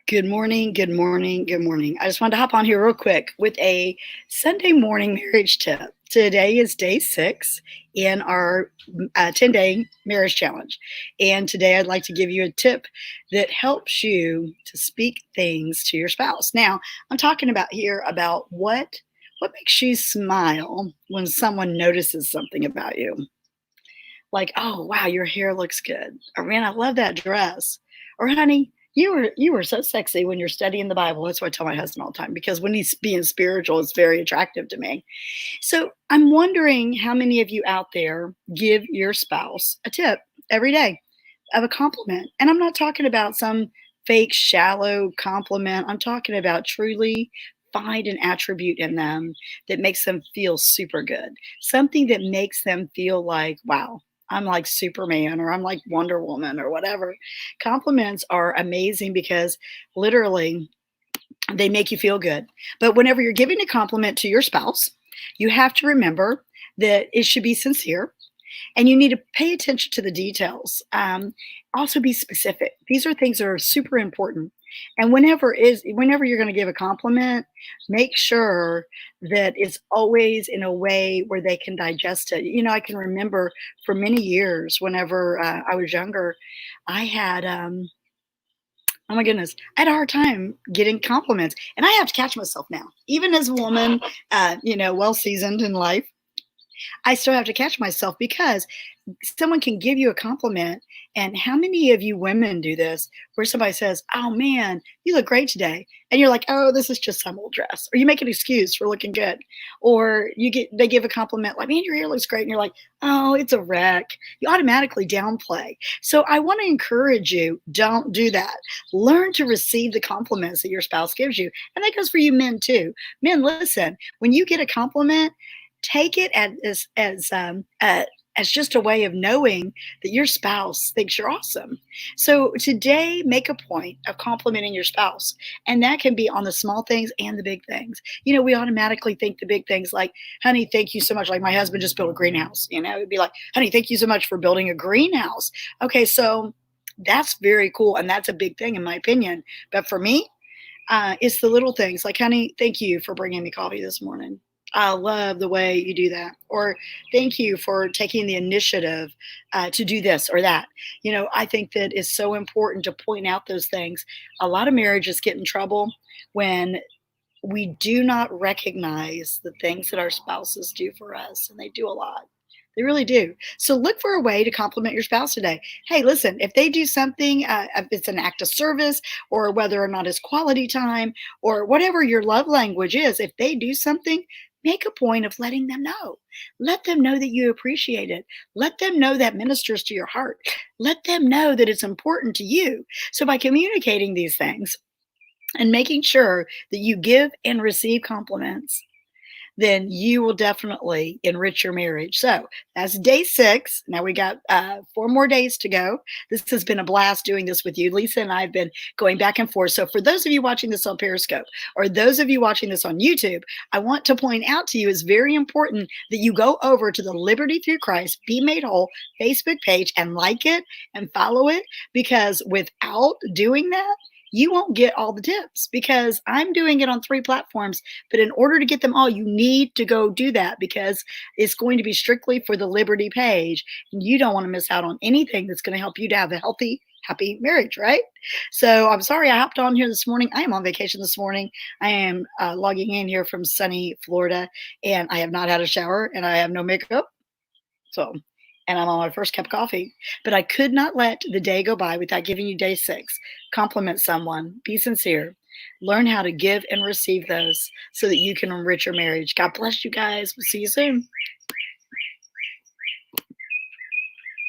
Good morning, good morning, good morning. I just wanted to hop on here real quick with a Sunday morning marriage tip. Today is day 6 in our 10-day marriage challenge. And today I'd like to give you a tip that helps you to speak things to your spouse. Now, I'm talking about here about what makes you smile when someone notices something about you. Like, "Oh, wow, your hair looks good," or, "Man, I love that dress," or, "Honey, you were so sexy when you're studying the Bible." That's what I tell my husband all the time because when he's being spiritual, it's very attractive to me. So, I'm wondering how many of you out there give your spouse a tip every day of a compliment, and I'm not talking about some fake, shallow compliment. I'm talking about truly find an attribute in them that makes them feel super good, something that makes them feel like, "Wow, I'm like Superman," or "I'm like Wonder Woman," or whatever. Compliments are amazing because literally they make you feel good. But whenever you're giving a compliment to your spouse, you have to remember that it should be sincere and you need to pay attention to the details. Also, be specific. These are things that are super important. And whenever you're going to give a compliment, make sure that it's always in a way where they can digest it. I can remember for many years, whenever I was younger, I had oh my goodness, I had a hard time getting compliments, and I have to catch myself now, even as a woman, well seasoned in life. I still have to catch myself because someone can give you a compliment. And how many of you women do this where somebody says, "Oh man, you look great today." And you're like, "Oh, this is just some old dress." Or you make an excuse for looking good. Or they give a compliment like, "Man, your hair looks great." And you're like, "Oh, it's a wreck." You automatically downplay. So I want to encourage you, don't do that. Learn to receive the compliments that your spouse gives you. And that goes for you men too. Men, listen, when you get a compliment, take it as just a way of knowing that your spouse thinks you're awesome. So today, make a point of complimenting your spouse, and that can be on the small things and the big things. We automatically think the big things like, "Honey, thank you so much." Like my husband just built a greenhouse. It'd be like, "Honey, thank you so much for building a greenhouse." Okay, so that's very cool, and that's a big thing in my opinion. But for me, it's the little things like, "Honey, thank you for bringing me coffee this morning. I love the way you do that." Or, "Thank you for taking the initiative to do this or that." I think that it's so important to point out those things. A lot of marriages get in trouble when we do not recognize the things that our spouses do for us, and they do a lot. They really do. So look for a way to compliment your spouse today. Hey, listen, if they do something, if it's an act of service, or whether or not it's quality time, or whatever your love language is, if they do something, make a point of letting them know. Let them know that you appreciate it. Let them know that ministers to your heart. Let them know that it's important to you. So by communicating these things and making sure that you give and receive compliments, then you will definitely enrich your marriage. So that's day 6. Now we got 4 more days to go. This has been a blast doing this with you. Lisa and I have been going back and forth. So for those of you watching this on Periscope or those of you watching this on YouTube, I want to point out to you it's very important that you go over to the Liberty Through Christ Be Made Whole Facebook page and like it and follow it, because without doing that, you won't get all the tips because I'm doing it on 3 platforms. But in order to get them all, you need to go do that because it's going to be strictly for the Liberty page. And you don't want to miss out on anything that's going to help you to have a healthy, happy marriage, right? So I'm sorry I hopped on here this morning. I am on vacation this morning. I am logging in here from sunny Florida, and I have not had a shower and I have no makeup. So, and I'm on my first cup of coffee. But I could not let the day go by without giving you day 6. Compliment someone, be sincere, learn how to give and receive those so that you can enrich your marriage. God bless you guys. We'll see you soon.